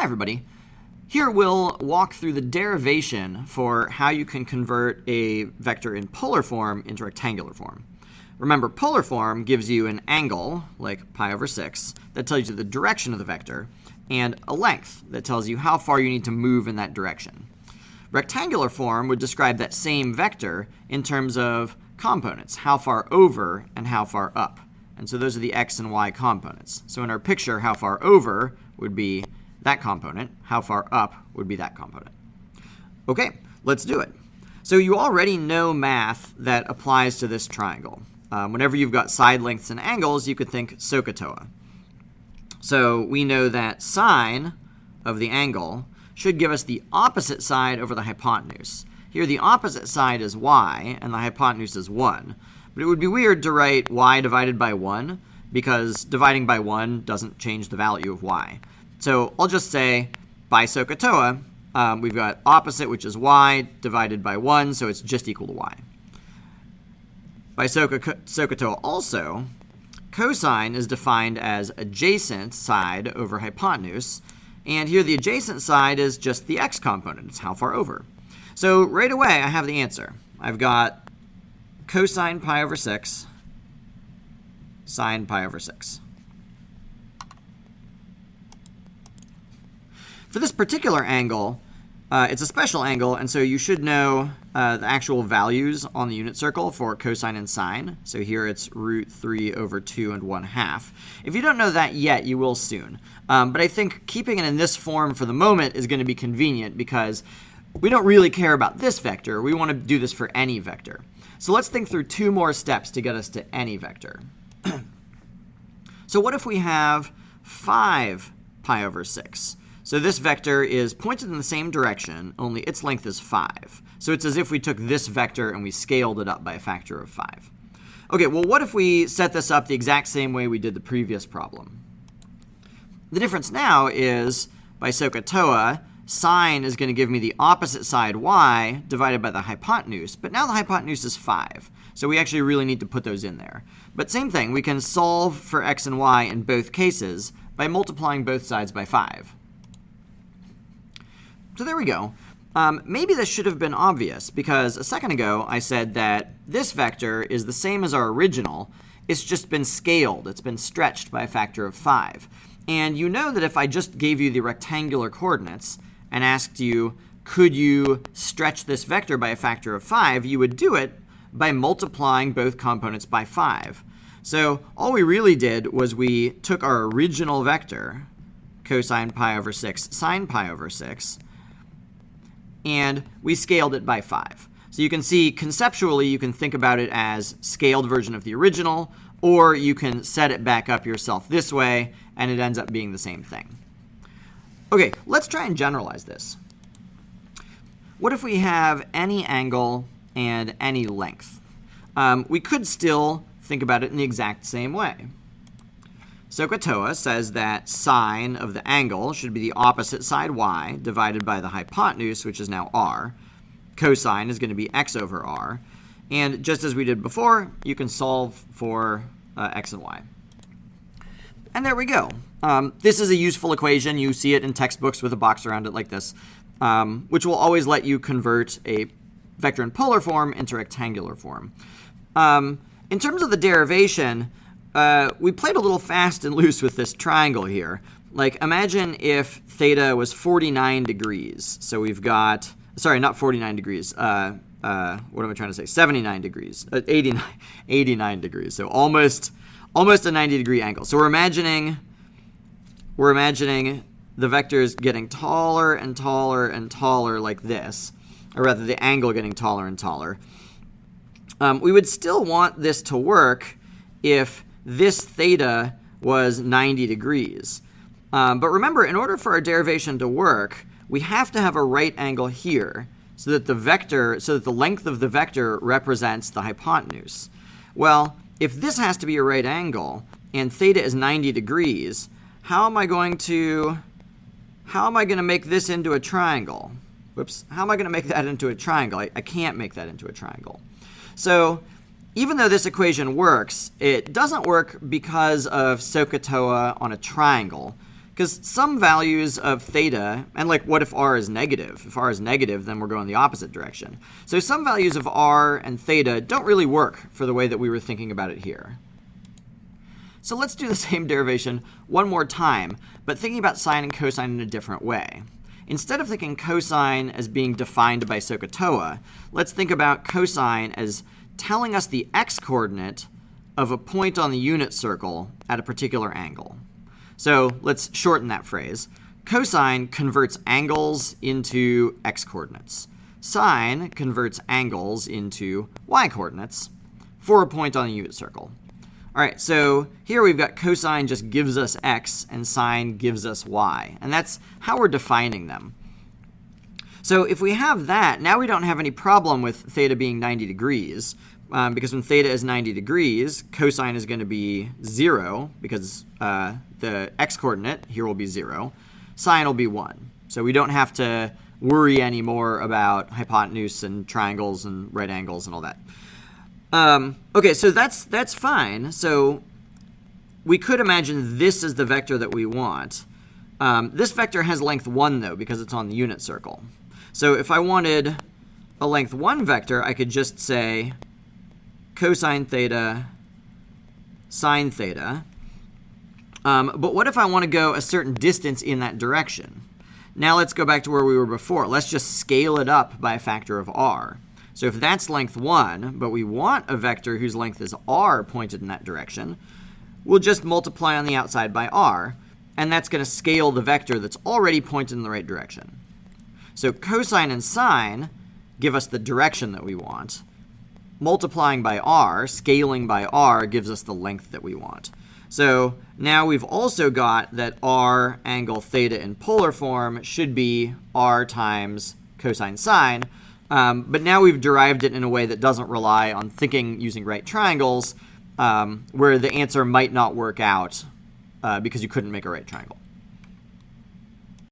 everybody. Here we'll walk through the derivation for how you can convert a vector in polar form into rectangular form. Remember, polar form gives you an angle, like pi over 6, that tells you the direction of the vector, and a length that tells you how far you need to move in that direction. Rectangular form would describe that same vector in terms of components, how far over and how far up. And so those are the x and y components. So in our picture, how far over would be that component, how far up would be that component. Okay, let's do it. So you already know math that applies to this triangle. Whenever you've got side lengths and angles, you could think SOHCAHTOA. So we know that sine of the angle should give us the opposite side over the hypotenuse. Here the opposite side is y, and the hypotenuse is 1. But it would be weird to write y divided by 1, because dividing by 1 doesn't change the value of y. So I'll just say, by SOHCAHTOA, we've got opposite, which is y, divided by 1, so it's just equal to y. By SOHCAHTOA also, cosine is defined as adjacent side over hypotenuse, and here the adjacent side is just the x component. It's how far over. So right away, I have the answer. I've got cosine pi over 6, sine pi over 6. For this particular angle, it's a special angle, and so you should know the actual values on the unit circle for cosine and sine. So here it's root 3 over 2 and 1/2. If you don't know that yet, you will soon. But I think keeping it in this form for the moment is going to be convenient because we don't really care about this vector. We want to do this for any vector. So let's think through 2 more steps to get us to any vector. So what if we have 5 pi over 6? So this vector is pointed in the same direction, only its length is 5. So it's as if we took this vector and we scaled it up by a factor of 5. Okay, well, what if we set this up the exact same way we did the previous problem? The difference now is, by SOHCAHTOA, sine is going to give me the opposite side y divided by the hypotenuse, but now the hypotenuse is 5. So we actually really need to put those in there. But same thing, we can solve for x and y in both cases by multiplying both sides by 5. So there we go. Maybe this should have been obvious, because a second ago I said that this vector is the same as our original. It's just been scaled. It's been stretched by a factor of 5. And you know that if I just gave you the rectangular coordinates and asked you, could you stretch this vector by a factor of 5, you would do it by multiplying both components by 5. So all we really did was we took our original vector, cosine pi over 6, sine pi over 6, and we scaled it by 5. So you can see conceptually you can think about it as scaled version of the original, or you can set it back up yourself this way and it ends up being the same thing. Okay, let's try and generalize this. What if we have any angle and any length? We could still think about it in the exact same way. SOHCAHTOA says that sine of the angle should be the opposite side y divided by the hypotenuse, which is now r. Cosine is going to be x over r. And just as we did before, you can solve for x and y. And there we go. This is a useful equation. You see it in textbooks with a box around it like this, which will always let you convert a vector in polar form into rectangular form. In terms of the derivation, we played a little fast and loose with this triangle here. Like, imagine if theta was 49 degrees. So we've got, sorry, not 49 degrees. What am I trying to say? 79 degrees. 89 degrees. So almost a 90-degree angle. So we're imagining the vectors getting taller and taller and taller like this, or rather the angle getting taller and taller. We would still want this to work if this theta was 90 degrees. But remember, in order for our derivation to work, we have to have a right angle here so that the length of the vector represents the hypotenuse. Well, if this has to be a right angle and theta is 90 degrees, how am I going to make this into a triangle? Whoops. How am I going to make that into a triangle? I can't make that into a triangle. So even though this equation works, it doesn't work because of SOHCAHTOA on a triangle, Because some values of theta, and like what if r is negative? If r is negative, then we're going the opposite direction. So some values of r and theta don't really work for the way that we were thinking about it here. So let's do the same derivation one more time, but thinking about sine and cosine in a different way. Instead of thinking cosine as being defined by SOHCAHTOA, let's think about cosine as telling us the x-coordinate of a point on the unit circle at a particular angle. So let's shorten that phrase. Cosine converts angles into x-coordinates. Sine converts angles into y-coordinates for a point on the unit circle. All right, so here we've got cosine just gives us x and sine gives us y. And that's how we're defining them. So if we have that, now we don't have any problem with theta being 90 degrees. Because when theta is 90 degrees, cosine is going to be 0 because the x-coordinate here will be 0. Sine will be 1. So we don't have to worry anymore about hypotenuse and triangles and right angles and all that. Okay, so that's fine. So we could imagine this is the vector that we want. This vector has length 1, though, because it's on the unit circle. So if I wanted a length 1 vector, I could just say cosine theta, sine theta. But what if I want to go a certain distance in that direction? Now let's go back to where we were before. Let's just scale it up by a factor of r. So if that's length 1, but we want a vector whose length is r pointed in that direction, we'll just multiply on the outside by r, and that's going to scale the vector that's already pointed in the right direction. So cosine and sine give us the direction that we want. Multiplying by r, scaling by r, gives us the length that we want. So now we've also got that r angle theta in polar form should be r times cosine sine, but now we've derived it in a way that doesn't rely on thinking using right triangles, where the answer might not work out because you couldn't make a right triangle.